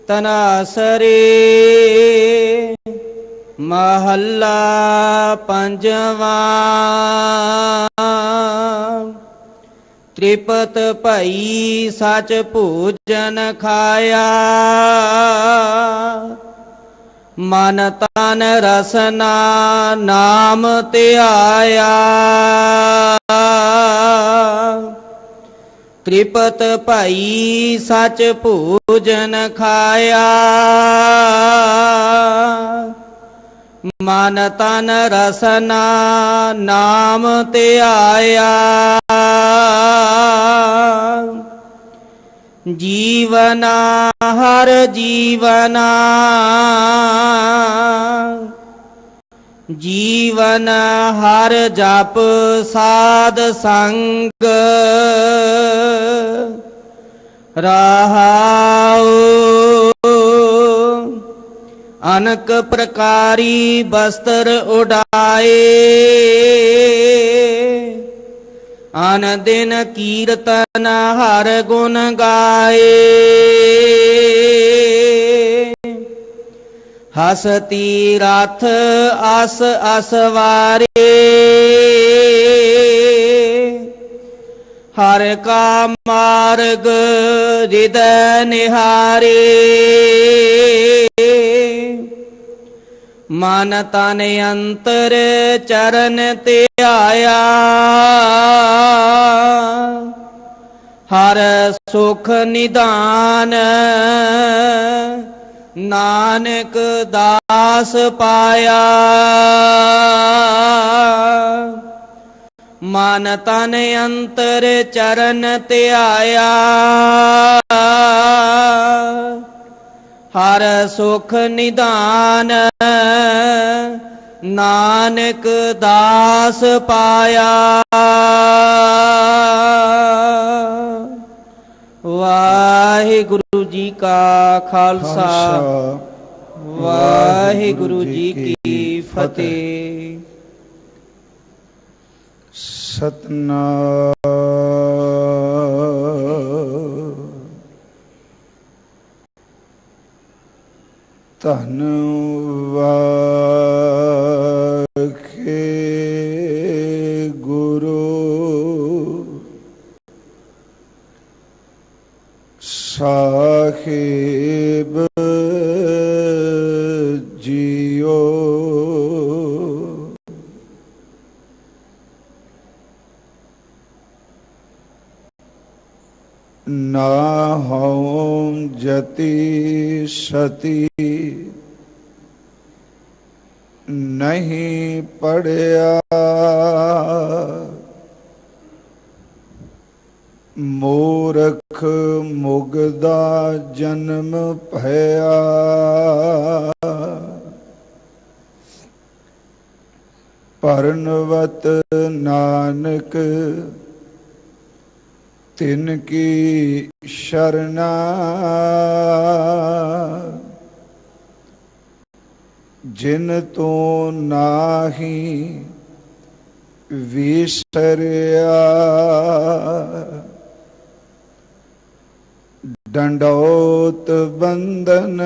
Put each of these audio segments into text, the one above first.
तनासरे। महला पंजवा। त्रिपत भई सच भोजन खाया। मन तन रसना नाम त्याया। त्रिपत भई सच भोजन खाया। मन तन रसना नाम त्याया। जीवना हर जीवना। जीवन हर जप साध संग। रहाओ अनक प्रकारी वस्त्र उड़ाए। अन दिन कीर्तन हर गुण गाए। हसती रथ अस असवारे। हर का मार्ग हृदय निहारे। मन तन अंतर चरण त्याया। हर सुख निदान नानक दास पाया। मन तन अंतर चरण त्याया। हर सुख निदान नानक दास पाया। वाहिगुरु जी का खालसा वाहिगुरु जी की फतेह। सतनाम धन वाखे गुरु साहिब जियो। ना हों जति सती नहीं पढ़या। मूर्ख मुगदा जन्म भया। परनवत नानक तिनकी शरणा। जिन तो नाही विसरिया। दंडौत बंदन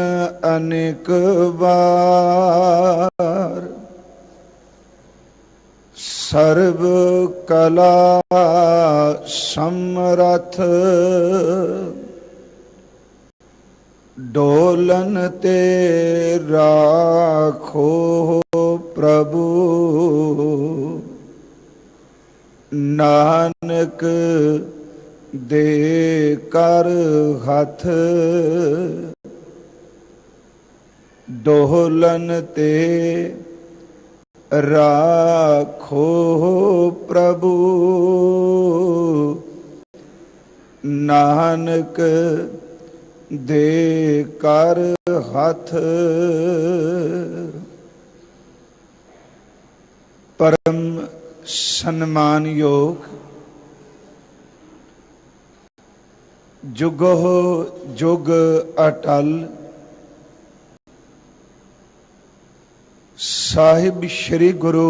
अनेक बार। सर्व कला समरथ। डोलन ते राखो प्रभु। नानक दे कर हथ। डोलन ते राखो प्रभु। नानक दे कर हथ। परम सम्मान योग जुगो जुग अटल साहिब श्री गुरु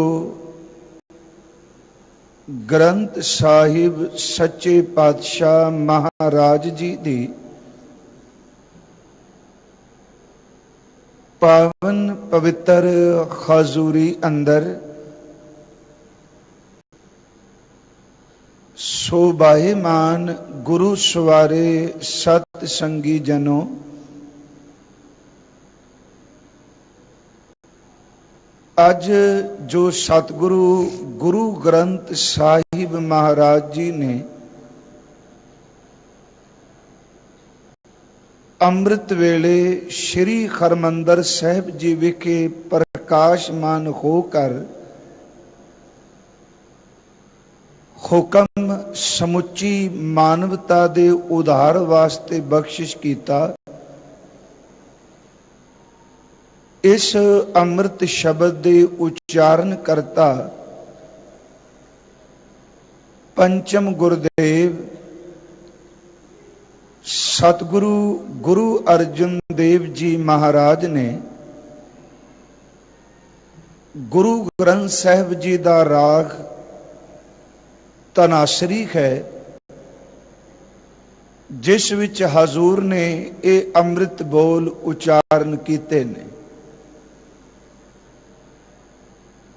ग्रंथ साहिब सच्चे पातशाह महाराज जी दी पावन पवित्र हजूरी अंदर शोभायमान गुरु सवारे सत संगी जनों, अज जो सतगुरु गुरु ग्रंथ साहिब महाराज जी ने ਅੰਮ੍ਰਿਤ ਵੇਲੇ ਸ਼੍ਰੀ ਹਰਿਮੰਦਰ ਸਾਹਿਬ ਜੀ ਵਿਖੇ ਪ੍ਰਕਾਸ਼ਮਾਨ ਹੋ ਕਰ ਹੁਕਮ ਸਮੁੱਚੀ ਮਾਨਵਤਾ ਦੇ ਉਧਾਰ ਵਾਸਤੇ ਬਖਸ਼ਿਸ਼ ਕੀਤਾ। ਇਸ ਅੰਮ੍ਰਿਤ ਸ਼ਬਦ ਦੇ ਉਚਾਰਨ ਕਰਤਾ ਪੰਚਮ ਗੁਰਦੇਵ सतगुरु गुरु अर्जुन देव जी महाराज ने गुरु ग्रंथ साहिब जी दा राग तनासरी है, जिस विच हजूर ने ये अमृत बोल उचारण कीते ने।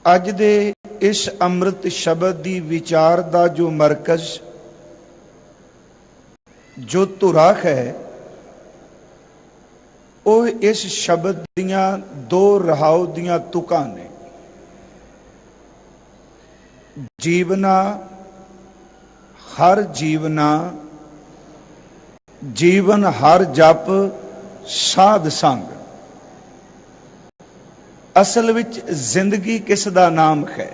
अज दे इस अमृत शब्द दी विचार दा जो मरकज जो धुरा है वह इस शब्द दियां दो रहाव दियां तुकां ने। जीवना हर जीवना, जीवन हर जप साध संग। असल विच जिंदगी किस दा नाम है,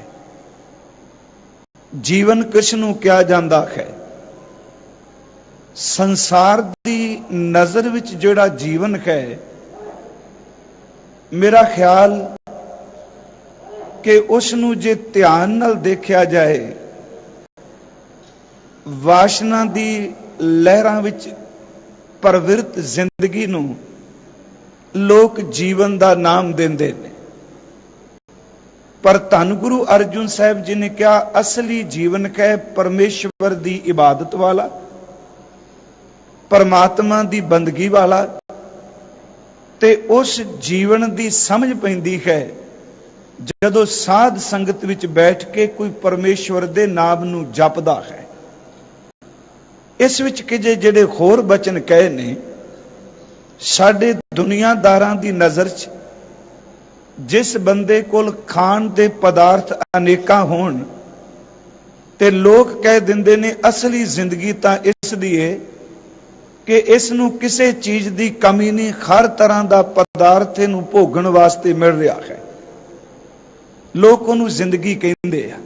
जीवन किस नूं कहा जांदा है। संसार दी नजर विच जिहड़ा जीवन है, मेरा ख्याल कि उस नूं जे ध्यान नाल देखा जाए, वासना दी लहरां विच प्रवृत्त जिंदगी नूं लोक जीवन दा नाम देंदे ने। पर धन गुरु अर्जुन साहिब जी ने कहा असली जीवन है परमेश्वर दी इबादत वाला, परमात्मा दी बंदगी वाला। ते उस जीवन दी समझ पैंदी है जदों साध संगत विच बैठ के कोई परमेश्वर दे नाम नूं जपदा है। इस विच किजे जिहड़े होर बचन कहे ने, साडे दुनियादारां दी नज़र च जिस बंदे कोल खाण दे पदार्थ अनेकां होण ते लोग कह दिंदे ने असली जिंदगी तां इस दी है कि इस नूं किसी चीज की कमी नहीं, हर तरह का पदार्थ इहनूं भोगण वास्ते मिल रहा है। लोग उहनूं जिंदगी कहिंदे आ।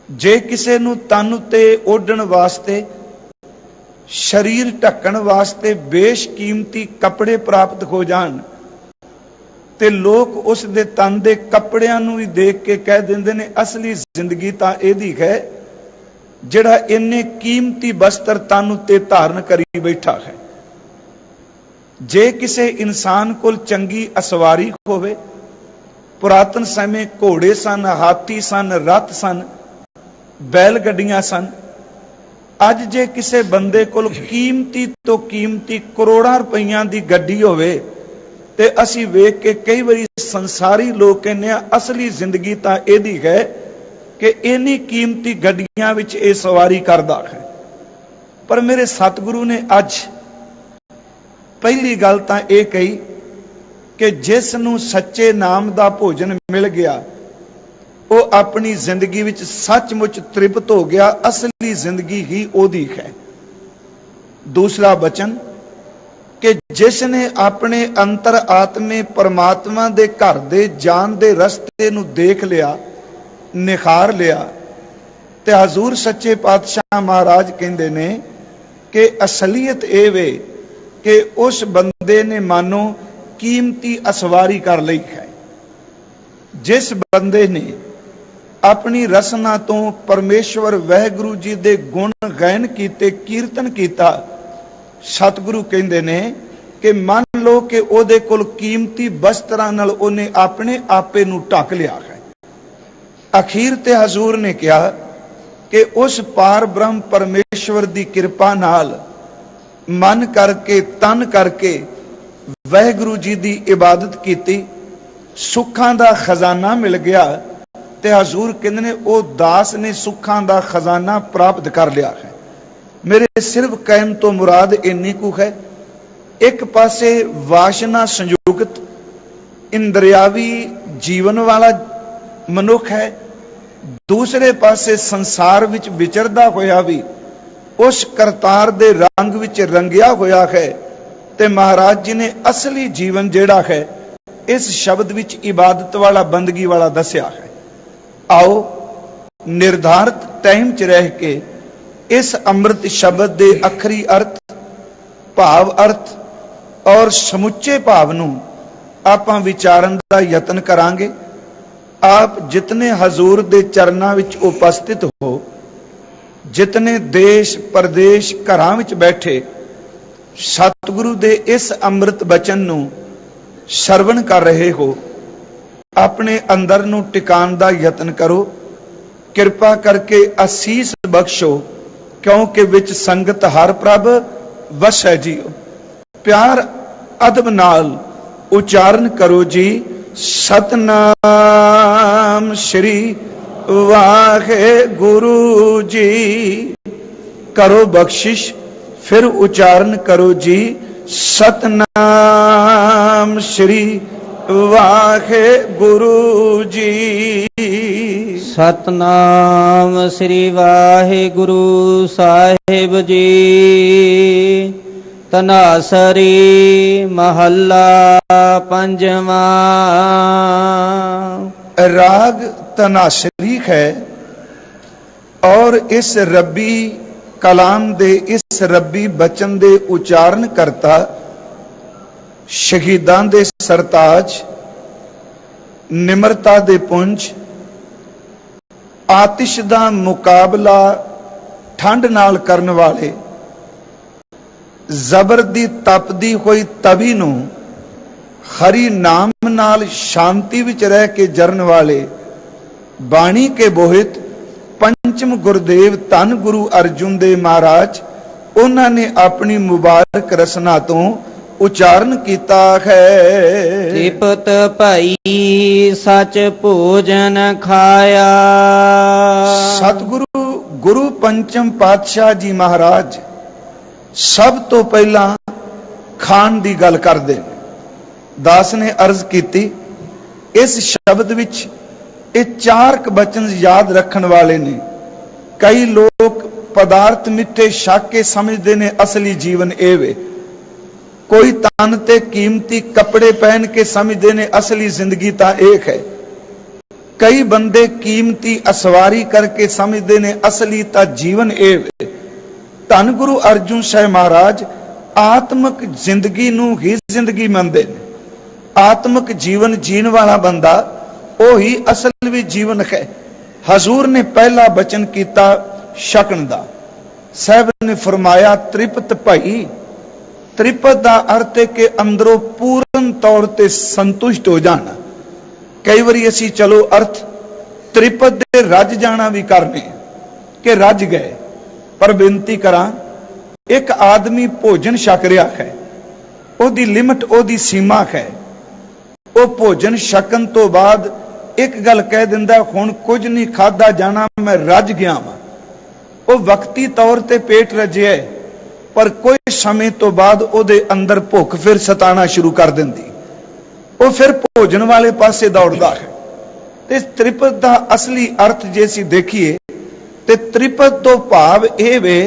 जे किसी नूं तन उत्ते ओढ़ण वास्ते, शरीर ढकण वास्ते बेशकीमती कपड़े प्राप्त हो जाण ते लोग उस दे तन दे कपड़ियां नूं भी देख के कह दिंदे ने असली जिंदगी तां इहदी है जिहड़ा इन्ने कीमती वस्त्र तन उत्ते धारण करी बैठा है। जे किसी इंसान कोल चंगी असवारी होवे, पुरातन समय घोड़े सन, हाथी सन, रथ सन, बैल गड्डियां सन। अज जे किसी बंदे कोल कीमती तो कीमती करोड़ां रुपइयां दी गड्डी होवे ते असीं वेख के कई बारी संसारी लोग कहने असली जिंदगी तां इहदी है कि इन्नी कीमती गड्डियां विच ये सवारी करदा है। पर मेरे सतगुरु ने अज पहली गल तां ये कही कि जिस नूं सच्चे नाम दा भोजन मिल गया वो अपनी जिंदगी विच सचमुच तृप्त हो गया, असली जिंदगी ही ओदी है। दूसरा वचन कि जिसने अपने अंतर आत्मे परमात्मा दे घर दे जान दे रस्ते नूं देख लिया, निखार लिया, ते हजूर सच्चे पातशाह महाराज कहते ने कि असलीयत ये वे कि उस बंदे ने मानो कीमती असवारी कर ली है। जिस बंदे ने अपनी रसना तो परमेश्वर वाहिगुरू जी दे गुण गायन कीते, कीर्तन कीता, सतगुरु कहते ने कि मान लो कि ओदे कोल कीमती वस्त्रां नाल ओने अपने आपे नूं ढक लिया है। अखीर ते हजूर ने कहा कि उस पार ब्रह्म परमेश्वर दी कृपा नाल मन करके, तन करके, ਵਾਹਿਗੁਰੂ ਜੀ ਦੀ ਇਬਾਦਤ ਕੀਤੀ, ਸੁੱਖਾਂ ਦਾ ਖਜ਼ਾਨਾ ਮਿਲ ਗਿਆ। ਤੇ ਹਜ਼ੂਰ ਕਹਿੰਦੇ ਨੇ ਉਹ ਦਾਸ ਨੇ ਸੁੱਖਾਂ ਦਾ ਖਜ਼ਾਨਾ ਪ੍ਰਾਪਤ ਕਰ ਲਿਆ ਹੈ। ਮੇਰੇ ਸਿਰਫ ਕਹਿਣ ਤੋਂ ਮੁਰਾਦ ਇੰਨੀ ਕੁ ਹੈ, ਇੱਕ ਪਾਸੇ ਵਾਸ਼ਨਾ ਸੰਯੁਕਤ ਇੰਦਰਿਆਵੀ ਜੀਵਨ ਵਾਲਾ ਮਨੁੱਖ ਹੈ, ਦੂਸਰੇ ਪਾਸੇ ਸੰਸਾਰ ਵਿੱਚ ਵਿਚਰਦਾ ਹੋਇਆ ਵੀ ਉਸ ਕਰਤਾਰ ਦੇ ਰੰਗ ਵਿੱਚ ਰੰਗਿਆ ਹੋਇਆ ਹੈ। ਤੇ ਮਹਾਰਾਜ ਜੀ ਨੇ ਅਸਲੀ ਜੀਵਨ ਜਿਹੜਾ ਹੈ ਇਸ ਸ਼ਬਦ ਵਿੱਚ ਇਬਾਦਤ ਵਾਲਾ, ਬੰਦਗੀ ਵਾਲਾ ਦੱਸਿਆ ਹੈ। आओ निर्धारित टाइम च रह के इस अमृत शब्द दे अखरी अर्थ, भाव अर्थ और समुचे भाव नूं आपां विचारन दा यतन करांगे। आप जितने हजूर दे चरनां विच उपस्थित हो, जितने देश परदेश घरां विच बैठे सतगुरु दे इस अमृत बचन नूं सरवण कर रहे हो, अपने अंदर नूं टिकाण दा यतन करो। किरपा करके असीस बख्शो, क्योंकि विच संगत हर प्रभ वस है जी। प्यार अदब नाल उचारण करो जी, सतनाम श्री वाहेगुरु जी। करो बख्शिश, फिर उचारण करो जी, सतनाम श्री वाहेगुरु जी। सतनाम श्री वाहेगुरु साहिब जी। तनासरी महला पंजवा। राग तनासरी है और इस रब्बी कलाम दे, इस रब्बी बचन दे उचारण करता शहीदां दे सरताज, निमरता दे पुंज, आतिश दा मुकाबला ठंड नाल करन वाले, जबर दी तपदी होई तवी नूं हरी नाम नाल शांति विच रह के जरन वाले, बाणी के बोहित पंचम गुरदेव धन गुरु अर्जुन दे महाराज, उन्होंने अपनी मुबारक रसना तो उचारण कीता है। त्रिपत भई सच भोजन खाया। सतगुरु गुरु पंचम पातशाह जी महाराज सब तो पहला खान दी गल करदे। दास ने अर्ज कीती, इस शब्द विच ये चार बचन याद रखन वाले ने। कई लोग पदार्थ मिठे छक के समझते ने असली जीवन ए वे, कोई तन ते कीमती कपड़े पहन के समझते ने असली जिंदगी ता एक है, कई बंदे कीमती असवारी करके समझते ने असली ता जीवन ए वे। धन गुरु अर्जुन साहिब महाराज आत्मक जिंदगी नूं ही जिंदगी मनदे ने। आत्मक जीवन जीण वाला बंदा ओही असल भी जीवन है। हजूर ने पहला बचन किया शकन दा। साहब ने फरमाया त्रिपत भई। त्रिपत का अर्थ है कि अंदरों पूर्ण तौर ते संतुष्ट हो जाना। कई बारी असी चलो अर्थ त्रिपत दे रज जाना भी करने कि रज गए, पर बेनती करा, एक आदमी भोजन छक रहा है, ओदी लिमिट ओदी सीमा है। वो भोजन छकन तो बाद एक गल कह दिंदा, हुण कुछ नहीं खाधा जाना, मैं रज गया वां। वो वक्ती तौर ते पेट रजे है, पर कोई समय तो बाद ओदे अंदर भुख फिर सताना शुरू कर दिंदी, वो फिर भोजन वाले पासे दौड़दा है। ते त्रिपत का असली अर्थ जे असीं देखीए ते त्रिपत तो भाव यह वे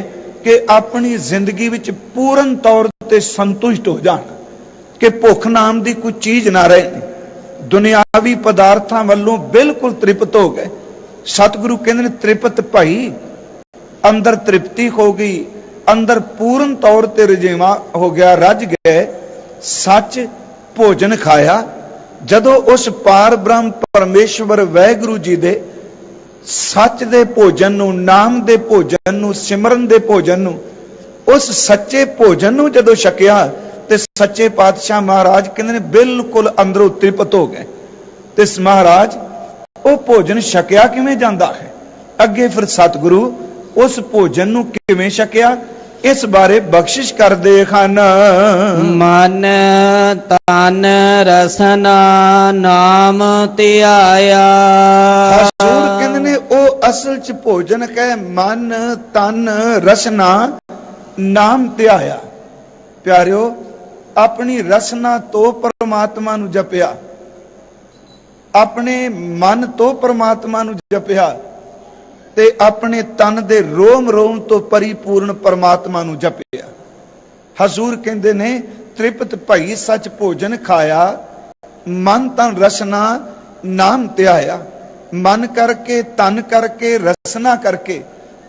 कि अपनी जिंदगी विच पूर्ण तौर ते संतुष्ट हो जाना, कि भुख नाम की कोई चीज ना रहे, दुनियावी पदार्थां वालों बिल्कुल त्रिपत हो गए। सतगुरु कहते हैं त्रिपत भाई, अंदर तृप्ति हो गई, अंदर पूर्ण तौर ते रजेवा हो गया, रज गए, सच भोजन खाया। जदों उस पार ब्रह्म परमेश्वर वाहिगुरू जी दे सच दे भोजन नूं, नाम दे भोजन नूं, सिमरन दे भोजन नूं, उस सच्चे भोजन नूं जदों छकिया ते सच्चे पातशाह महाराज कहते ने बिल्कुल अंदरों तृप्त हो गए। ते महाराज वो भोजन छकिया किवें जांदा है? अगे फिर सतगुरु उस भोजन नूं किवें छकिया इस बारे बख्शिश कर दे खान। मन तन रसना नाम त्याया। हजूर कहंदे ने ओ असल च भोजन है मन तन रसना नाम त्याया। प्यारियो अपनी रसना तो परमात्मा नू जपिया, अपने मन तो परमात्मा नू जपिया ते अपने तन दे रोम रोम तो परिपूर्ण परमात्मा नू जपिया। हजूर कहंदे ने तृप्त भई सच भोजन खाया, मन तन रसना नाम त्याया। मन करके तन करके रसना करके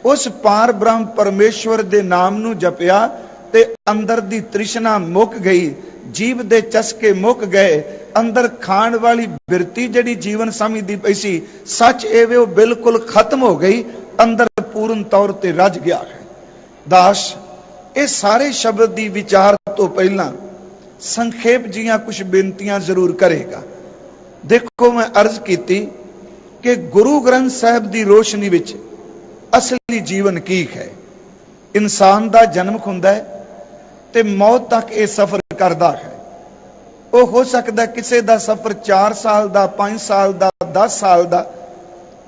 उस पार ब्रह्म परमेश्वर दे नाम नू जपिया ते अंदर दी तृष्णा मुक गई, जीव दे चस्के मुक गए, अंदर खाण वाली बिरती जड़ी जीवन समझदी पई सी सच एवे बिल्कुल खत्म हो गई, अंदर पूर्ण तौर ते रज गया है। दास ये सारे शब्द दी विचार तो पहला संखेप जियां कुछ बेनतियां जरूर करेगा। देखो मैं अर्ज कीती कि गुरु ग्रंथ साहिब दी रोशनी विच असली जीवन की है। इंसान दा जन्म हुंदा है ते मौत तक ये सफर करदा है। वो हो सकता किसी का सफर 4 साल का, 5 साल का, 10 साल का,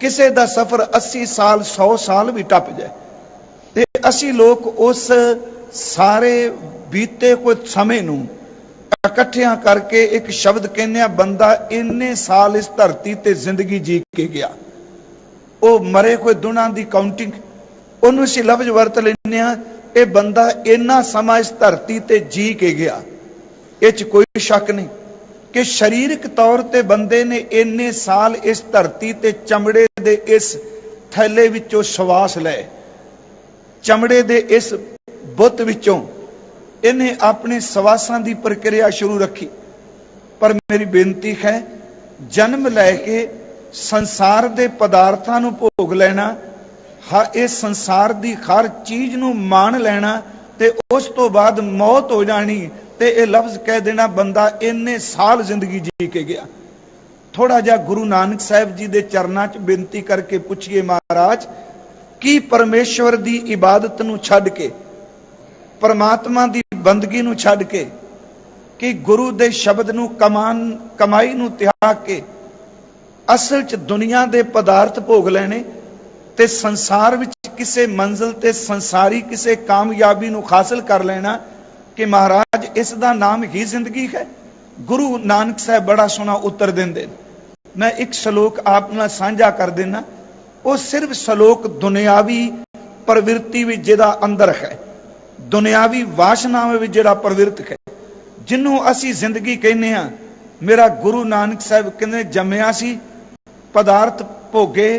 किसी का सफर 80 साल 100 साल भी टप जाए। ते असी लोग उस सारे बीते कुछ समय नूं इकट्ठियां करके एक शब्द कहने बंदा इन्ने साल इस धरती ते जिंदगी जी के गया। वो मरे कोई दुना की काउंटिंग उन्होंने असी लफ्ज वरत लेने ये बंदा इन्ना समा इस धरती ते जी के गया। इस कोई शक नहीं कि शरीरक तौर ते बंदे ने इन्ने साल इस धरती ते चमड़े दे इस थैले विचों श्वास ले, चमड़े दे इस बुत विचों इन्हें अपने श्वासां दी प्रक्रिया शुरू रखी। पर मेरी बेनती है जन्म लैके संसार दे पदार्थां नूं भोग लेना, इस संसार दी हर चीज नूं मान लेना ते उस तो बाद मौत हो जानी ते ये लफ्ज कह देना बंदा इन्ने साल जिंदगी जी के गया। थोड़ा जा गुरु नानक साहिब जी दे चरनां च बेनती करके पुछिए महाराज की परमेश्वर दी इबादत नूं छड्ड के, परमात्मा दी बंदगी नूं छड्ड के, कि गुरु दे शब्द नूं कमाई नूं त्याग के असल च दुनिया दे पदार्थ भोग लेने ते संसार विच किसे मंजिल ते संसारी किसे कामयाबी नूं हासिल कर लेना कि महाराज इस दा नाम ही जिंदगी है। गुरु नानक साहब बड़ा सोहना उत्तर देंदे। मैं एक श्लोक आप नाल साझा कर देना। वो सिर्फ श्लोक दुनियावी प्रवृत्ति विच जिहदा अंदर है, दुनियावी वासनावां विच जिहड़ा प्रवृत्त है, जिन्हों असी जिंदगी कहने आ। मेरा गुरु नानक साहब कहंदे जम्मिया सी, पदार्थ भोगे,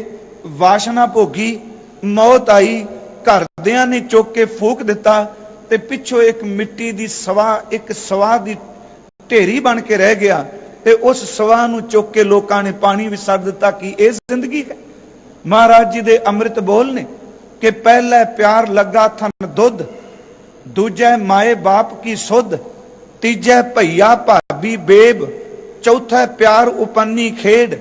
वासना भोगी, मौत आई, घरदियां ने चुक के फूक दिता ते पिछों एक मिट्टी दी सवा, एक सवाह दी ढेरी बन के रह गया ते उस सवाह नूं चुक के लोकां ने पानी विच सट दिता। कि यह जिंदगी है? महाराज जी दे अमृत बोल ने कि पहले प्यार लगा थन दुध, दूजे माए बाप की सुध, तीजे भैया भाभी बेब, चौथा प्यार उपन्नी खेड,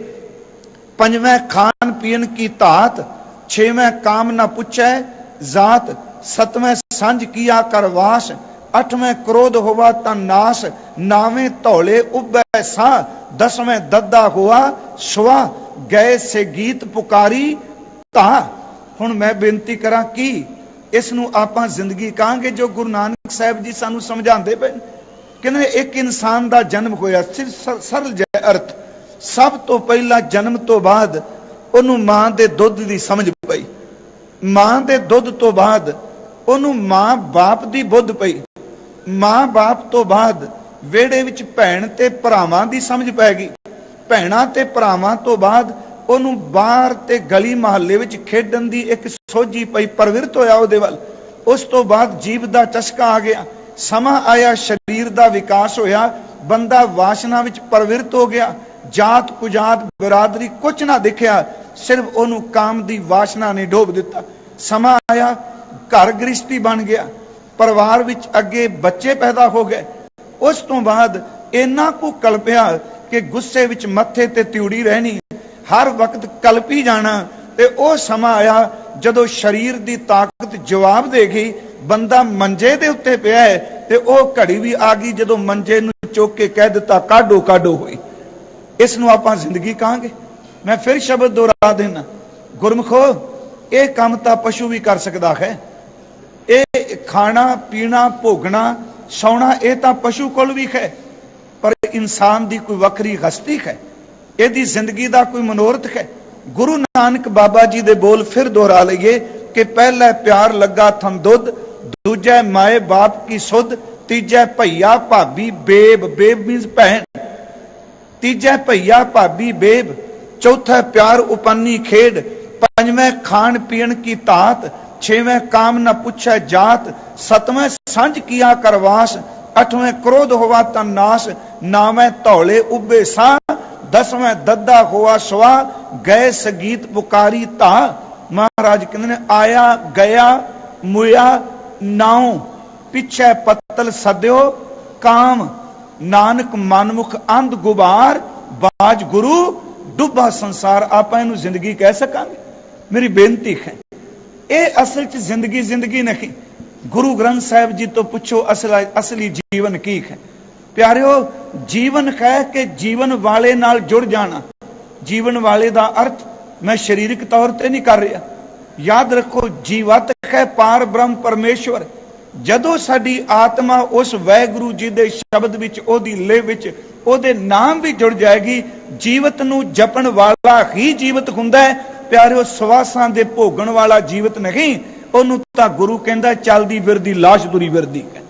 पंजवें खान पीन की तात, छेवें काम न पूछे जात, सतवें सांझ किया करवास, अठवें क्रोध हुआ तन नाश, नावें धौले उबे सा, 10वें दद्दा हुआ सुआ, गए से गीत पुकारी ता। हुण मैं बेनती करा कि इस नूं आपां जिंदगी कहांगे जो गुरु नानक साहिब जी सानू समझाते पे। कहने एक इंसान दा जन्म होया, सिर्फ सरल जै अर्थ, सब तो पहला जन्म तो बाद उन्हों मां दे दुध दी समझ पई, मां दे दुध तो बाद उन्हों मां बाप दी बुद्ध पई, मां बाप तो बाद वेड़े विच भैण ते भरावां दी समझ पै गई, भैणां ते भरावां तो बाद उन्हों बाहर ते गली महल्ले विच खेडण दी एक सोझी पई, प्रवृत्त होया उहदे वल। उस तो बाद जीव दा चस्का आ गया, समा आया, शरीर दा विकास होया, बंदा वासना विच प्रवृत्त हो गया, जात कुजात बिरादरी कुछ ना दिखिया, सिर्फ उन्होंने काम दी वासना ने डोब दिता। समा आया, घर गृहस्थी बन गया, परिवार विच अगे बच्चे पैदा हो गए। उस तो बाद इन्ना को कल्पिया कि गुस्से विच मत्थे ते त्यूड़ी रहनी, हर वक्त कल्पी जाना। ते ओ समा आया ਜਦੋਂ ਸਰੀਰ ਦੀ ਤਾਕਤ ਜਵਾਬ ਦੇ ਗਈ, ਬੰਦਾ ਮੰਜੇ ਦੇ ਉੱਤੇ ਪਿਆ ਹੈ ਤੇ ਉਹ ਘੜੀ ਵੀ ਆ ਗਈ ਜਦੋਂ ਮੰਜੇ ਨੂੰ ਚੁੱਕ ਕੇ ਕਹਿ ਦਿੱਤਾ ਕਾਢੋ ਕਾਢੋ ਹੋਈ। ਇਸ ਨੂੰ ਆਪਾਂ ਜ਼ਿੰਦਗੀ ਕਹਾਂਗੇ। ਮੈਂ ਫਿਰ ਸ਼ਬਦ ਦੁਹਰਾ ਦੇਣਾ, ਗੁਰਮਖੋ ਇਹ ਕੰਮ ਤਾਂ ਪਸ਼ੂ ਵੀ ਕਰ ਸਕਦਾ ਹੈ। ਇਹ ਖਾਣਾ ਪੀਣਾ ਭੋਗਣਾ ਸੌਣਾ ਇਹ ਤਾਂ ਪਸ਼ੂ ਕੋਲ ਵੀ ਹੈ, ਪਰ ਇਨਸਾਨ ਦੀ ਕੋਈ ਵੱਖਰੀ ਹਸਤੀ ਹੈ, ਇਹਦੀ ਜ਼ਿੰਦਗੀ ਦਾ ਕੋਈ ਮਨੋਰਥ ਹੈ। ਗੁਰੂ ਨਾਨਕ ਬਾਬਾ ਜੀ ਦੇ ਬੋਲ ਫਿਰ ਦੁਹਰਾ ਲਈਏ ਕਿ ਪਹਿਲਾ ਪਿਆਰ ਲੱਗਾ ਥਮ ਦੁੱਧ, ਦੂਜਾ ਮਾਏ ਬਾਪ ਕੀ ਸੁਧ, ਤੀਜਾ ਭਈਆ ਭਾਬੀ ਬੇਬ, ਬੇਬ ਮੀਨਸ ਭੈਣ, ਤੀਜਾ ਭਈਆ ਭਾਬੀ ਬੇਬ, ਚੌਥਾ ਪਿਆਰ ਉਪੰਨੀ ਖੇਡ, ਪੰਜਵੇਂ ਖਾਣ ਪੀਣ ਕੀ ਧਾਤ, छेवें काम न पूछे जात, सतवें सांझ किया करवास, अठवें क्रोध हुआ तन नाश, नावें धौले उबे सा, दसवें दद्दा हुआ स्वा, गए संगीत पुकारी ता। महाराज कहते आया गया मुया नाव, पिछे पत्तल सद्यो काम, नानक मनमुख अंध गुबार, बाज गुरु डुबा संसार। आप इनू जिंदगी कह सकांगे? मेरी बेनती है, ਇਹ ਅਸਲ ਚ ਜ਼ਿੰਦਗੀ ਜ਼ਿੰਦਗੀ ਨਹੀਂ। ਗੁਰੂ ਗ੍ਰੰਥ ਸਾਹਿਬ ਜੀ ਤੋਂ ਪੁੱਛੋ ਅਸਲੀ ਜੀਵਨ ਕੀ ਹੈ। ਪਿਆਰਿਓ, ਜੀਵਨ ਹੈ ਕਿ ਜੀਵਨ ਵਾਲੇ ਨਾਲ ਜੁੜ ਜਾਣਾ। ਜੀਵਨ ਵਾਲੇ ਦਾ ਅਰਥ ਮੈਂ ਸਰੀਰਕ ਤੌਰ ਤੇ ਨਹੀਂ ਕਰ ਰਿਹਾ। ਯਾਦ ਰੱਖੋ, ਜੀਵਤ ਹੈ ਪਾਰ ਬ੍ਰਹਮ ਪਰਮੇਸ਼ਵਰ। ਜਦੋਂ ਸਾਡੀ ਆਤਮਾ ਉਸ ਵਾਹਿਗੁਰੂ ਜੀ ਦੇ ਸ਼ਬਦ ਵਿੱਚ, ਉਹਦੀ ਲੇਹ ਵਿੱਚ, ਉਹਦੇ ਨਾਮ ਵੀ ਜੁੜ ਜਾਏਗੀ, ਜੀਵਤ ਨੂੰ ਜਪਣ ਵਾਲਾ ਹੀ ਜੀਵਤ ਹੁੰਦਾ ਹੈ। ਪਿਆਰਿਓ, ਸਵਾਸਾਂ ਦੇ ਭੋਗਣ ਵਾਲਾ ਜੀਵਤ ਨਹੀਂ। ਉਹਨੂੰ ਤਾਂ ਗੁਰੂ ਕਹਿੰਦਾ ਚੱਲਦੀ ਫਿਰਦੀ ਲਾਸ਼ ਤੁਰੀ ਫਿਰਦੀ ਹੈ।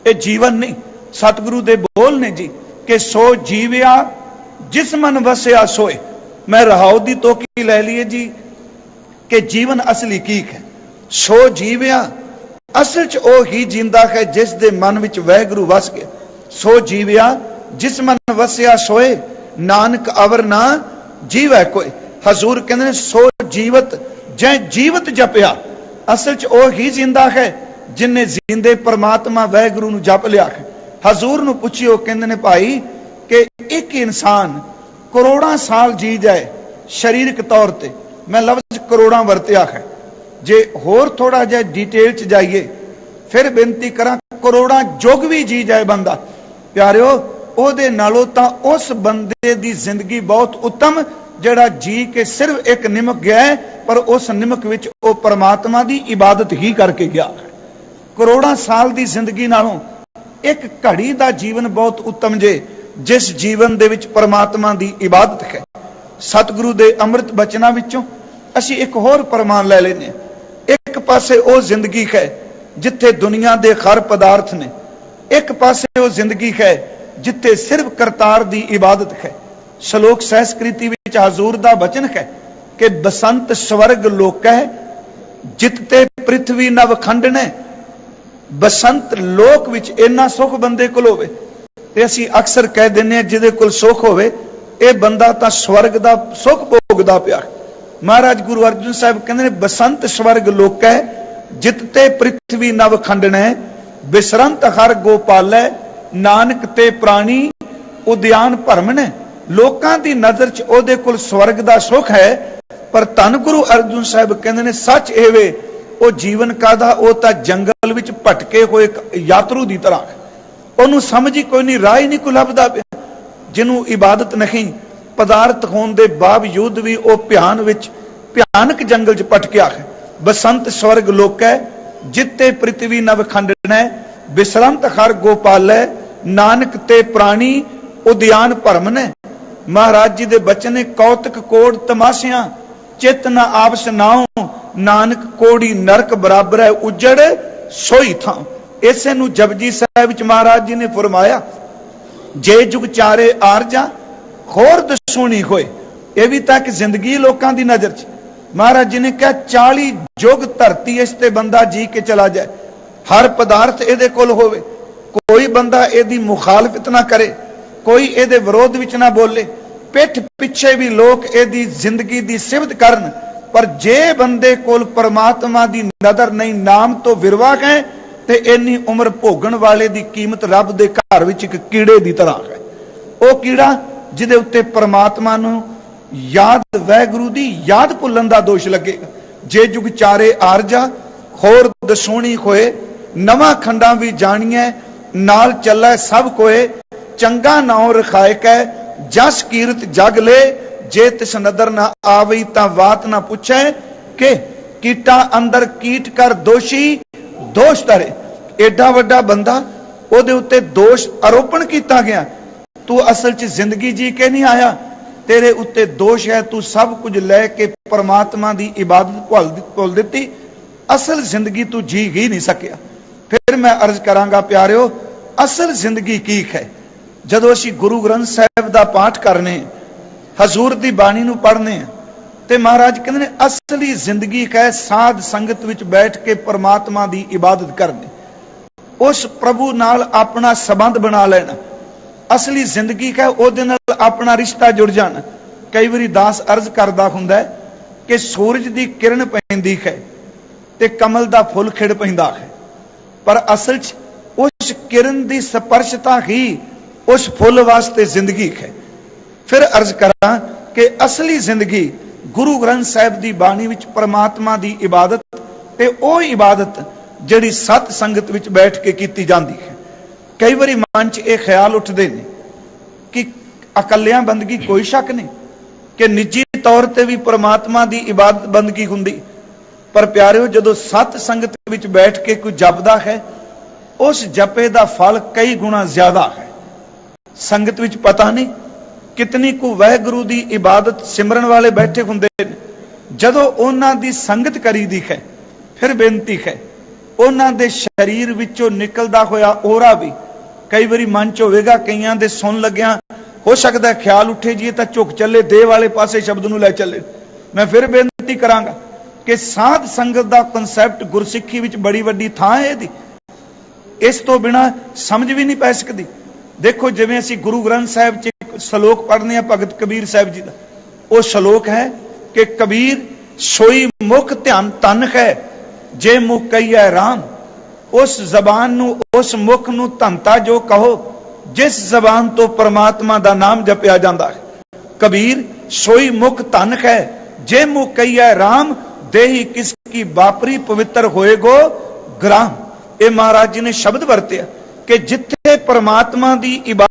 ਇਹ ਜੀਵਨ ਨਹੀਂ। ਸਤਿਗੁਰੂ ਦੇ ਬੋਲ ਨੇ ਜੀ ਕਿ ਸੋ ਜੀਵਿਆ ਜਿਸ ਮਨ ਵਸਿਆ ਸੋਏ। ਮੈਂ ਰਹਾਉ ਦੀ ਤੋਕੀ ਲੈ ਲਈਏ ਜੀ ਕਿ ਜੀਵਨ ਅਸਲੀ ਕੀ ਹੈ। ਸੋ ਜੀਵਿਆ, ਅਸਲ ਚ ਉਹ ਹੀ ਜਿੰਦਾ ਹੈ ਜਿਸ ਦੇ ਮਨ ਵਿੱਚ ਵਾਹਿਗੁਰੂ ਵਸ ਗਿਆ। ਸੋ ਜੀਵਿਆ ਜਿਸ ਮਨ ਵਸਿਆ ਸੋਏ, ਨਾਨਕ ਅਵਰ ਨਾ ਜੀਵੈ ਕੋਈ। ਹਜ਼ੂਰ ਕਹਿੰਦੇ ਨੇ ਸੋ ਜੀਵਤ ਜੈ ਜੀਵਤ ਜਪਿਆ। ਅਸਲ ਚ ਉਹ ਹੀ ਜਿੰਦਾ ਹੈ ਜਿਨੇ ਜਿੰਦੇ ਪਰਮਾਤਮਾ ਵਾਹਿਗੁਰੂ ਨੂੰ ਜਪ ਲਿਆ ਹੈ। ਹਜ਼ੂਰ ਨੂੰ ਪੁੱਛਿਓ, ਕਹਿੰਦੇ ਨੇ ਭਾਈ ਕਿ ਇੱਕ ਇਨਸਾਨ ਕਰੋੜਾਂ ਸਾਲ ਜੀ ਜਾਏ ਸਰੀਰਕ ਤੌਰ ਤੇ, ਮੈਂ ਲਫ਼ਜ਼ ਕਰੋੜਾਂ ਵਰਤਿਆ ਹੈ। ਜੇ ਹੋਰ ਥੋੜਾ ਜਿਹਾ ਡਿਟੇਲ ਚ ਜਾਈਏ ਫਿਰ ਬੇਨਤੀ ਕਰਾਂ, ਕਰੋੜਾਂ ਯੁੱਗ ਵੀ ਜੀ ਜਾਏ ਬੰਦਾ, ਪਿਆਰਿਓ ਉਹਦੇ ਨਾਲੋਂ ਤਾਂ ਉਸ ਬੰਦੇ ਦੀ ਜ਼ਿੰਦਗੀ ਬਹੁਤ ਉੱਤਮ ਜਿਹੜਾ ਜੀ ਕੇ ਸਿਰਫ ਇੱਕ ਨਿਮਕ ਗਿਆ ਹੈ, ਪਰ ਉਸ ਨਿਮਕ ਵਿੱਚ ਉਹ ਪਰਮਾਤਮਾ ਦੀ ਇਬਾਦਤ ਹੀ ਕਰਕੇ ਗਿਆ। ਕਰੋੜਾਂ ਸਾਲ ਦੀ ਜ਼ਿੰਦਗੀ ਨਾਲੋਂ ਇੱਕ ਘੜੀ ਦਾ ਜੀਵਨ ਬਹੁਤ ਉੱਤਮ ਜੇ ਜਿਸ ਜੀਵਨ ਦੇ ਵਿੱਚ ਪਰਮਾਤਮਾ ਦੀ ਇਬਾਦਤ ਹੈ। ਸਤਿਗੁਰੂ ਦੇ ਅੰਮ੍ਰਿਤ ਬਚਨਾਂ ਵਿੱਚੋਂ ਅਸੀਂ ਇੱਕ ਹੋਰ ਪ੍ਰਮਾਣ ਲੈ ਲੈਂਦੇ ਹਾਂ। ਇੱਕ ਪਾਸੇ ਉਹ ਜ਼ਿੰਦਗੀ ਹੈ ਜਿੱਥੇ ਦੁਨੀਆ ਦੇ ਹਰ ਪਦਾਰਥ ਨੇ, ਇੱਕ ਪਾਸੇ ਉਹ ਜ਼ਿੰਦਗੀ ਹੈ ਜਿੱਥੇ ਸਿਰਫ ਕਰਤਾਰ ਦੀ ਇਬਾਦਤ ਹੈ। ਸ਼ਲੋਕ ਸੰਸਕ੍ਰਿਤੀ ਵਿੱਚ ਹਜ਼ੂਰ ਦਾ ਬਚਨ ਹੈ ਕਿ ਬਸੰਤ ਸਵਰਗ ਲੋਕੈ ਜਿੱਤੇ ਪ੍ਰਿਥਵੀ ਨਵ ਖੰਡਨੇ। ਬਸੰਤ ਲੋਕ ਵਿੱਚ ਇੰਨਾ ਸੁਖ ਬੰਦੇ ਕੋਲ ਹੋਵੇ ਤੇ ਅਸੀਂ ਅਕਸਰ ਕਹਿ ਦਿੰਦੇ ਹਾਂ ਜਿਹਦੇ ਕੋਲ ਸੁਖ ਹੋਵੇ ਇਹ ਬੰਦਾ ਤਾਂ ਸਵਰਗ ਦਾ ਸੁਖ ਭੋਗਦਾ ਪਿਆ। ਮਹਾਰਾਜ ਗੁਰੂ ਅਰਜਨ ਸਾਹਿਬ ਕਹਿੰਦੇ ਨੇ ਬਸੰਤ ਸਵਰਗ ਲੋਕੈ ਜਿੱਤੇ ਪ੍ਰਿਥਵੀ ਨਵ ਖੰਡਨੇ, ਬਿਸਰੰਤ ਹਰ ਗੋਪਾਲੈ, ਨਾਨਕ ਤੇ ਪ੍ਰਾਣੀ ਉਦਿਆਨ ਭਰਮਣੇ। ਲੋਕਾਂ ਦੀ ਨਜ਼ਰ ਚ ਉਹਦੇ ਕੋਲ ਸਵਰਗ ਦਾ ਸੁਖ ਹੈ, ਪਰ ਧੰਨ ਗੁਰੂ ਅਰਜਨ ਸਾਹਿਬ ਕਹਿੰਦੇ ਨੇ ਸੱਚ ਇਹ ਵੇ ਉਹ ਜੀਵਨ ਕਾਦਾ, ਉਹ ਤਾਂ ਜੰਗਲ ਵਿੱਚ ਭਟਕੇ ਹੋਏ ਯਾਤਰੂ ਦੀ ਤਰ੍ਹਾਂ। ਉਹਨੂੰ ਸਮਝ ਹੀ ਕੋਈ ਨਹੀਂ, ਰਾਹ ਹੀ ਨਹੀਂ ਕੋਈ ਲੱਭਦਾ ਪਿਆ। ਜਿਹਨੂੰ ਇਬਾਦਤ ਨਹੀਂ, ਪਦਾਰਥ ਹੋਣ ਦੇ ਬਾਵਜੂਦ ਵੀ ਉਹ ਭਿਆਨਕ ਜੰਗਲ ਚ ਭਟਕਿਆ ਹੈ। ਬਸੰਤ ਸਵਰਗ ਲੋਕੈ ਜਿੱਤੇ ਪ੍ਰਿਥਵੀ ਨਵ ਖੰਡਨੈ, ਬਿਸਰੰਤ ਹਰ ਗੋਪਾਲੈ, ਨਾਨਕ ਤੇ ਪ੍ਰਾਣੀ ਉਦਿਆਨ ਭਰਮਨੇ। ਮਹਾਰਾਜ ਜੀ ਦੇ ਬਚਨ ਨੇ ਕੌਤਕ ਕੋੜ ਤਮਾਸ਼ਿਆਂ ਚਿਤ ਨਾ ਆਪਸ ਨਾਉ, ਨਾਨਕ ਕੋੜੀ ਨਰਕ ਬਰਾਬਰ ਹੈ ਉਜੜ ਸੋਈ ਥਾਂ। ਇਸੇ ਨੂੰ ਜਪਜੀ ਸਾਹਿਬ ਵਿੱਚ ਮਹਾਰਾਜ ਜੀ ਨੇ ਫਰਮਾਇਆ ਜੇ ਜੁਗ ਚਾਰੇ ਆਰਜਾ ਹੋਰ ਦਸੂਣੀ ਹੋਏ। ਇਹ ਵੀ ਤਾਂ ਕਿ ਜ਼ਿੰਦਗੀ ਲੋਕਾਂ ਦੀ ਨਜ਼ਰ ਚ। ਮਹਾਰਾਜ ਜੀ ਨੇ ਕਿਹਾ 40 ਯੁਗ ਧਰਤੀ ਇਸ ਤੇ ਬੰਦਾ ਜੀ ਕੇ ਚਲਾ ਜਾਏ, ਹਰ ਪਦਾਰਥ ਇਹਦੇ ਕੋਲ ਹੋਵੇ, ਕੋਈ ਬੰਦਾ ਇਹਦੀ ਮੁਖਾਲਫਤ ਨਾ ਕਰੇ, ਕੋਈ ਇਹਦੇ ਵਿਰੋਧ ਵਿੱਚ ਨਾ ਬੋਲੇ, ਪਿੱਠ ਪਿੱਛੇ ਵੀ ਲੋਕ ਇਹਦੀ ਜ਼ਿੰਦਗੀ ਦੀ ਸਿਫਤ ਕਰਨ, ਪਰ ਜੇ ਬੰਦੇ ਕੋਲ ਪਰਮਾਤਮਾ ਦੀ ਨਜ਼ਰ ਨਹੀਂ, ਨਾਮ ਤੋਂ ਵਿਰਵਾ ਹੈ, ਤੇ ਇੰਨੀ ਉਮਰ ਭੋਗਣ ਵਾਲੇ ਦੀ ਕੀਮਤ ਰੱਬ ਦੇ ਘਰ ਵਿੱਚ ਇੱਕ ਕੀੜੇ ਦੀ ਤਰ੍ਹਾਂ ਹੈ। ਉਹ ਕੀੜਾ ਜਿਹਦੇ ਉੱਤੇ ਪਰਮਾਤਮਾ ਨੂੰ ਯਾਦ, ਵਾਹਿਗੁਰੂ ਦੀ ਯਾਦ ਭੁੱਲਣ ਦਾ ਦੋਸ਼ ਲੱਗੇਗਾ। जे जुग चारे आरजा होर दसोणी होए नवा खंडा भी जानिए नाल चलै सब कोए चंगा नाम रखाए कै जस कीरत जग ले जे तिस नदर ना आवई ता बात ना पूछे के कीटा अंदर कीट कर दोषी दोष धरे। एडा वड्डा बंदा ओदे उत्ते दोष आरोपण किया गया, तू असल च जिंदगी जी के नहीं आया, तेरे उत्ते दोष है, तू सब कुछ लैके परमात्मा की इबादत भुल दी, असल जिंदगी तू जी ही नहीं सकिया। फिर मैं अर्ज करांगा प्यारिओ, असल जिंदगी की है? जदों असीं गुरु ग्रंथ साहिब का पाठ करने, हजूर की बाणी नूं पढ़ने, ते महाराज कहते हैं असली जिंदगी है साध संगत विच बैठ के परमात्मा की इबादत करनी, उस प्रभु नाल अपना संबंध बना लेना। असली जिंदगी है उहदे नाल अपना रिश्ता जुड़ जाना। कई बारी दास अर्ज करदा हुंदा है कि सूरज की किरण पैंदी है ते कमल का फुल खिड़ पैंदा है, पर असल च उस किरण की स्पर्शता ही उस फुल वास्ते जिंदगी है। फिर अर्ज करा कि असली जिंदगी गुरु ग्रंथ साहिब की बाणी विच परमात्मा की इबादत ते ओ इबादत जिहड़ी सत संगत विच बैठ के की जाती है। कई बारी मन च यह ख्याल उठते हैं कि अकलियां बंदगी कोई शक नहीं कि निजी तौर पर भी परमात्मा की इबादत बंदगी हुंदी, पर प्यारिओ जदों सत संगत विच बैठ के कोई जपदा है उस जपे का फल कई गुणा ज्यादा है। संगत विच पता नहीं कितनी को वाहिगुरू की इबादत सिमरन वाले बैठे हुंदे ने, जदों उन्हां दी संगत करीदी है फिर बेनती है उन्हां दे शरीर विचों निकलदा होया ओरा भी कई बारी मन च होवेगा, कईयां दे सुन लग्या हो सकता है ख्याल उठे जी तो झुक चले देह वाले पासे शब्द नूं लै चले। मैं फिर बेनती करांगा कि साध संगत का कंसैप्ट गुरसिੱਖੀ विच बड़ी वड्डी थां है इहदी, इस तो बिना समझ भी नहीं पै सकती। देखो जिवें असीं गुरु ग्रंथ साहिब च एक श्लोक पढ़ने हैं भगत कबीर साहिब जी का, वो श्लोक है कि कबीर सोई मुख ध्यान तन है जे मुख कहिए राम, उस जबान नू उस मुख नू धनता जो कहो जिस जबान तो परमात्मा का नाम जपया जाता है। कबीर सोई मुख धन है जे मुख कहिए राम, देही किसकी बापरी पवित्र होएगो ग्राम। ये महाराज जी ने शब्द वरत्या कि जिथे परमात्मा की इबादत